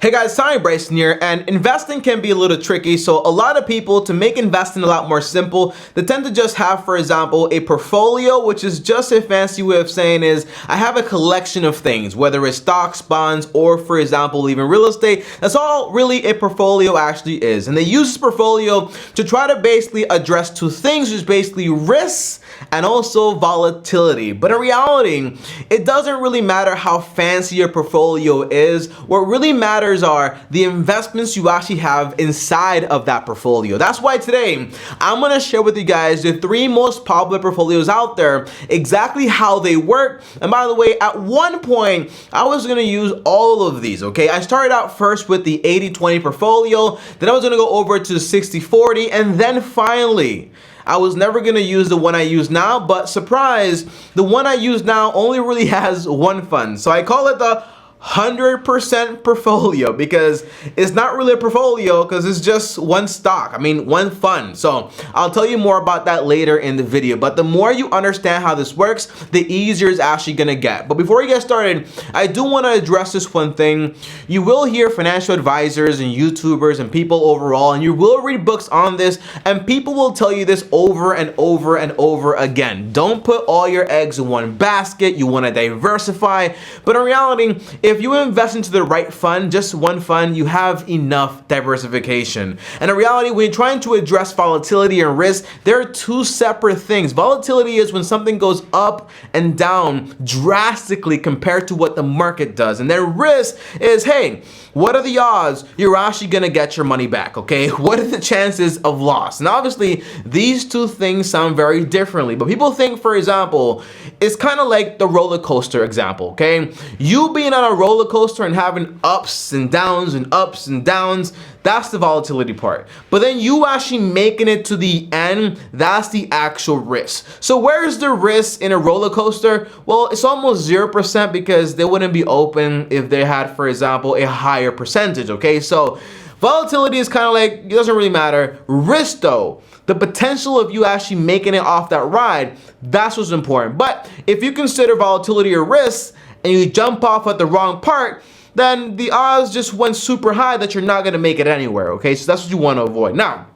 Hey guys, TommyBryson here, and investing can be a little tricky, so a lot of people, to make investing a lot more simple, they tend to just have, for example, a portfolio, which is just a fancy way of saying is, I have a collection of things, whether it's stocks, bonds, or for example, even real estate. That's all really a portfolio actually is. And they use this portfolio to try to basically address two things, which is basically risks and also volatility. But in reality, it doesn't really matter how fancy your portfolio is. What really matters are the investments you actually have inside of that portfolio. That's why today I'm going to share with you guys the 3 most popular portfolios out there, exactly how they work. And by the way, at one point I was going to use all of these, okay? I started out first with the 80-20 portfolio, then I was going to go over to 60-40, and then finally I was never going to use the one I use now, but surprise, the one I use now only really has one fund. So I call it the 100% portfolio, because it's not really a portfolio because it's just one stock. I mean, one fund. So I'll tell you more about that later in the video. But the more you understand how this works, the easier it's actually gonna get. But before we get started, I do want to address this one thing. You will hear financial advisors and YouTubers and people overall, and you will read books on this, and people will tell you this over and over and over again. Don't put all your eggs in one basket. You want to diversify. But in reality, if you invest into the right fund, just one fund, you have enough diversification. And in reality, when you're trying to address volatility and risk, there are two separate things. Volatility is when something goes up and down drastically compared to what the market does. And then risk is, hey, what are the odds you're actually gonna get your money back, okay? What are the chances of loss? And obviously, these two things sound very differently, but people think, for example, it's kind of like the roller coaster example, okay? You being on a roller coaster and having ups and downs and ups and downs, that's the volatility part. But then you actually making it to the end, that's the actual risk. So where's the risk in a roller coaster? Well, it's almost 0% because they wouldn't be open if they had, for example, a higher percentage, okay? So volatility is kind of like, it doesn't really matter. Risk though, the potential of you actually making it off that ride, that's what's important. But if you consider volatility a risk and you jump off at the wrong part, then the odds just went super high that you're not gonna make it anywhere, okay? So that's what you wanna avoid. Now,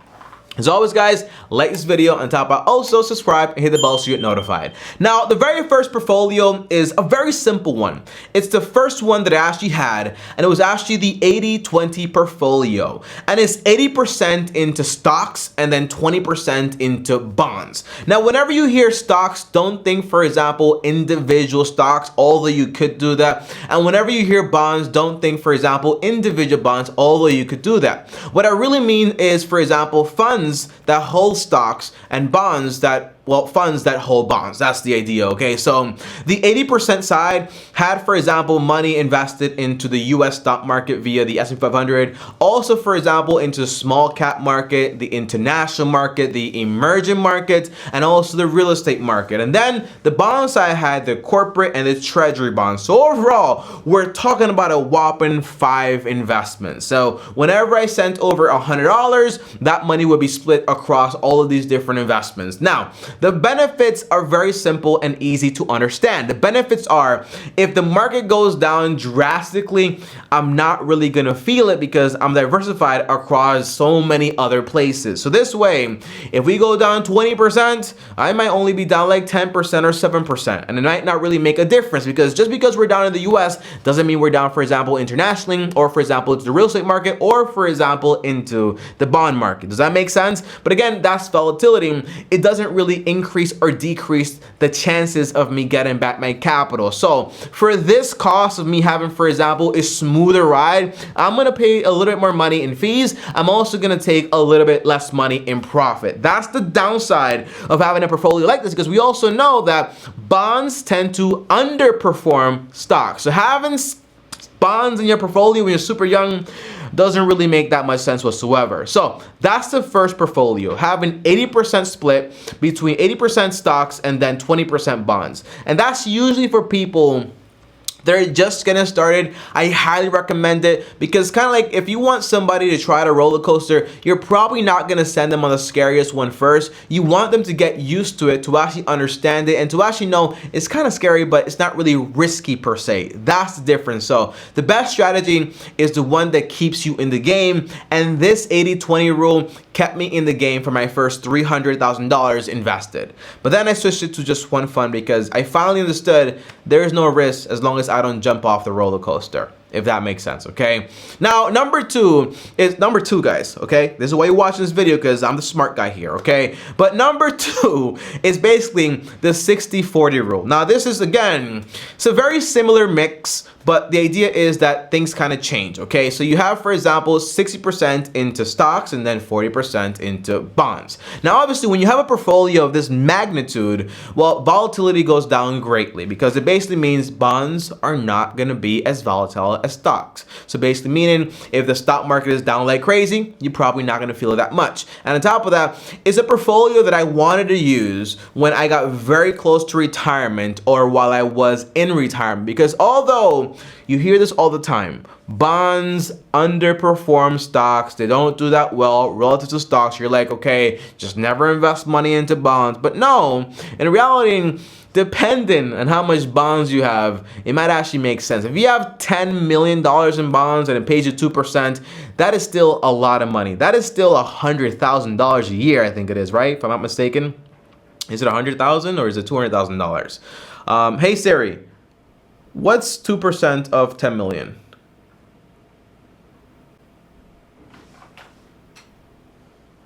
as always, guys, like this video and top out, also subscribe and hit the bell so you get notified. Now, the very first portfolio is a very simple one. It's the first one that I actually had, and it was actually the 80-20 portfolio. And it's 80% into stocks and then 20% into bonds. Now, whenever you hear stocks, don't think, for example, individual stocks, although you could do that. And whenever you hear bonds, don't think, for example, individual bonds, although you could do that. What I really mean is, for example, funds that hold stocks and bonds that, well, funds that hold bonds. That's the idea, okay? So the 80% side had, for example, money invested into the US stock market via the S&P 500. Also, for example, into small cap market, the international market, the emerging markets, and also the real estate market. And then the bond side had the corporate and the treasury bonds. So overall, we're talking about a whopping 5 investments. So whenever I sent over $100, that money would be split across all of these different investments. Now, the benefits are very simple and easy to understand. The benefits are, if the market goes down drastically, I'm not really gonna feel it because I'm diversified across so many other places. So this way, if we go down 20%, I might only be down like 10% or 7%. And it might not really make a difference, because just because we're down in the US doesn't mean we're down, for example, internationally, or for example, into the real estate market, or for example, into the bond market. Does that make sense? But again, that's volatility. It doesn't really increase or decrease the chances of me getting back my capital. So for this cost of me having, for example, a smoother ride, I'm gonna pay a little bit more money in fees. I'm also gonna take a little bit less money in profit. That's the downside of having a portfolio like this, because we also know that bonds tend to underperform stocks. So having bonds in your portfolio when you're super young doesn't really make that much sense whatsoever. So that's the first portfolio, having 80% split between 80% stocks and then 20% bonds. And that's usually for people they're just getting started, I highly recommend it, because kind of like if you want somebody to try the roller coaster, you're probably not going to send them on the scariest one first. You want them to get used to it, to actually understand it, and to actually know it's kind of scary, but it's not really risky per se. That's the difference. So the best strategy is the one that keeps you in the game, and this 80-20 rule kept me in the game for my first $300,000 invested. But then I switched it to just one fund because I finally understood there is no risk as long as I don't jump off the roller coaster, if that makes sense, okay? Now, number two, guys, okay? This is why you're watching this video, because I'm the smart guy here, okay? But number two is basically the 60-40 rule. Now, this is, again, it's a very similar mix, but the idea is that things kind of change, okay? So you have, for example, 60% into stocks and then 40% into bonds. Now, obviously, when you have a portfolio of this magnitude, well, volatility goes down greatly, because it basically means bonds are not gonna be as volatile as stocks. So basically meaning if the stock market is down like crazy, you're probably not gonna feel it that much. And on top of that, it's a portfolio that I wanted to use when I got very close to retirement or while I was in retirement, because although you hear this all the time, bonds underperform stocks, they don't do that well relative to stocks, you're like, okay, just never invest money into bonds. But no, in reality, depending on how much bonds you have, it might actually make sense. If you have $10 million in bonds and it pays you 2%, that is still a lot of money. That is still $100,000 a year, I think it is, right? If I'm not mistaken. Is it $100,000 or is it $200,000? Hey Siri, what's 2% of 10 million?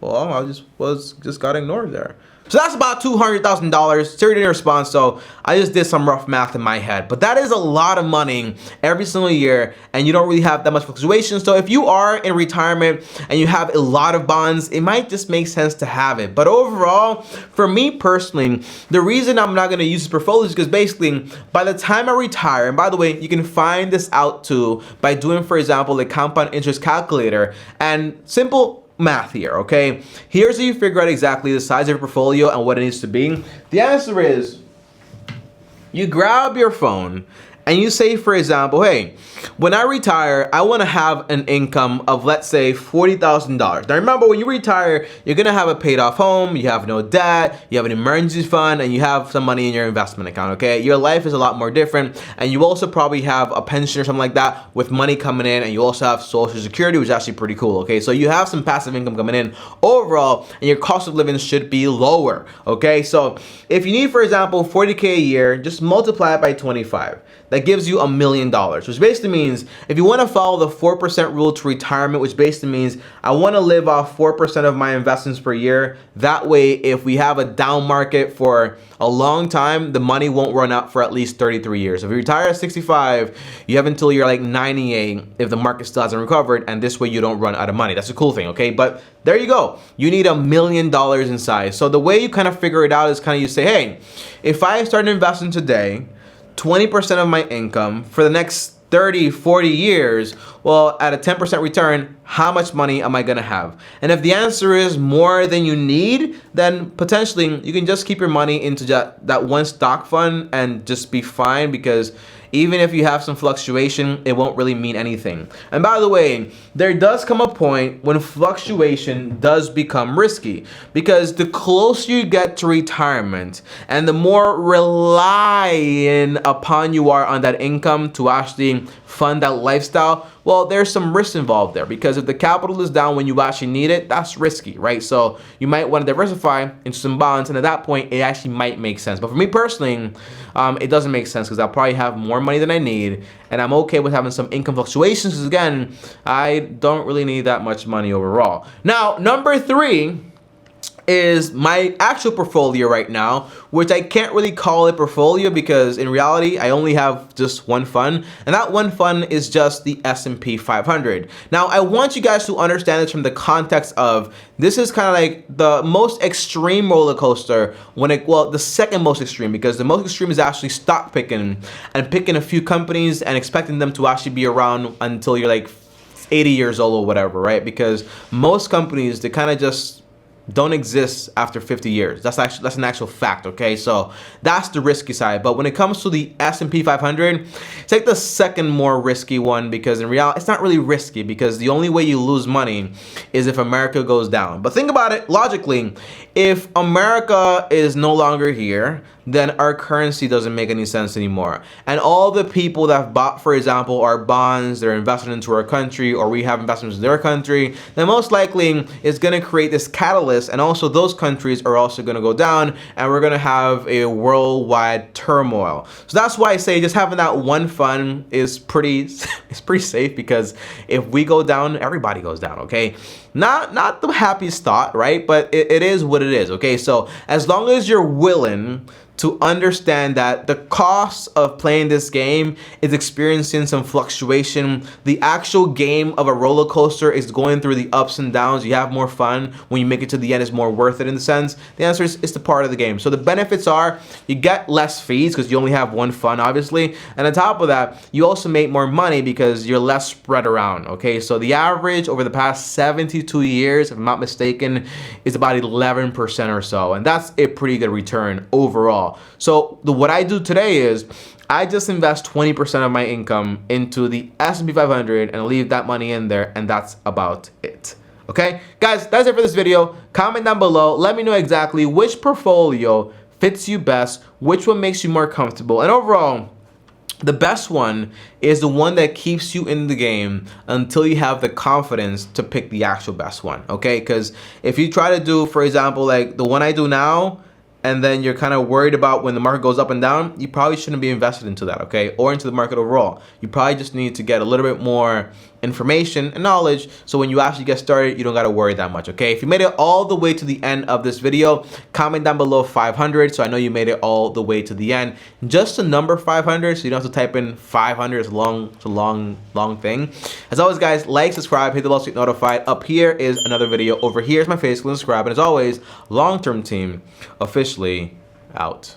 Well, I just got ignored there. So that's about $200,000. Siri didn't respond, so I just did some rough math in my head. But that is a lot of money every single year, and you don't really have that much fluctuation. So if you are in retirement and you have a lot of bonds, it might just make sense to have it. But overall, for me personally, the reason I'm not gonna use this portfolio is because basically, by the time I retire, and by the way, you can find this out too by doing, for example, the compound interest calculator, and simple math here, okay? Here's how you figure out exactly the size of your portfolio and what it needs to be. The answer is, you grab your phone and you say, for example, hey, when I retire, I want to have an income of, let's say, $40,000. Now remember, when you retire, you're going to have a paid off home, you have no debt, you have an emergency fund, and you have some money in your investment account, okay? Your life is a lot more different, and you also probably have a pension or something like that with money coming in, and you also have Social Security, which is actually pretty cool, okay? So you have some passive income coming in overall, and your cost of living should be lower, okay? So if you need, for example, $40K a year, just multiply it by 25. That gives you $1 million, which basically means if you want to follow the 4% rule to retirement, which basically means I want to live off 4% of my investments per year. That way, if we have a down market for a long time, the money won't run out for at least 33 years. If you retire at 65, you have until you're like 98 if the market still hasn't recovered, and this way you don't run out of money. That's a cool thing, okay? But there you go. You need $1 million in size. So the way you kind of figure it out is kind of you say, hey, if I start investing today, 20% of my income for the next 30, 40 years, well, at a 10% return, how much money am I gonna have? And if the answer is more than you need, then potentially you can just keep your money into that one stock fund and just be fine, because even if you have some fluctuation, it won't really mean anything. And by the way, there does come a point when fluctuation does become risky, because the closer you get to retirement and the more relying upon you are on that income to actually fund that lifestyle, well, there's some risk involved there, because if the capital is down when you actually need it, that's risky, right? So you might want to diversify into some bonds, and at that point, it actually might make sense. But for me personally, it doesn't make sense, because I'll probably have more money than I need, and I'm okay with having some income fluctuations, because again, I don't really need that much money overall. Now, number 3 is my actual portfolio right now, which I can't really call a portfolio because in reality I only have just one fund, and that one fund is just the S&P 500. Now I want you guys to understand this from the context of this is kind of like the most extreme roller coaster well, the second most extreme, because the most extreme is actually stock picking and picking a few companies and expecting them to actually be around until you're like 80 years old or whatever, right? Because most companies, they kind of just don't exist after 50 years. That's an actual fact, okay? So that's the risky side. But when it comes to the S&P 500, take the second more risky one, because in reality, it's not really risky, because the only way you lose money is if America goes down. But think about it logically. If America is no longer here, then our currency doesn't make any sense anymore. And all the people that have bought, for example, our bonds, they're invested into our country, or we have investments in their country, then most likely it's gonna create this catalyst, and also those countries are also gonna go down, and we're gonna have a worldwide turmoil. So that's why I say just having that one fund is pretty safe, because if we go down, everybody goes down, okay? Not the happiest thought, right? But it is what it is, okay? So as long as you're willing to understand that the cost of playing this game is experiencing some fluctuation. The actual game of a roller coaster is going through the ups and downs. You have more fun when you make it to the end. It's more worth it in the sense. The answer is it's the part of the game. So the benefits are you get less fees because you only have one fund, obviously. And on top of that, you also make more money because you're less spread around, okay? So the average over the past 72 years, if I'm not mistaken, is about 11% or so. And that's a pretty good return overall. So what I do today is I just invest 20% of my income into the S&P 500 and leave that money in there, and that's about it. Okay, guys, that's it for this video. Comment down below. Let me know exactly which portfolio fits you best, which one makes you more comfortable, and overall, the best one is the one that keeps you in the game until you have the confidence to pick the actual best one, okay? Because if you try to do, for example, like the one I do now, and then you're kind of worried about when the market goes up and down, you probably shouldn't be invested into that, okay? Or into the market overall. You probably just need to get a little bit more information and knowledge, so when you actually get started, you don't gotta worry that much, okay? If you made it all the way to the end of this video, comment down below 500, so I know you made it all the way to the end. Just the number 500, so you don't have to type in 500, it's a long thing. As always, guys, like, subscribe, hit the bell to get notified. Up here is another video. Over here is my face, click subscribe, and as always, long-term team officially out.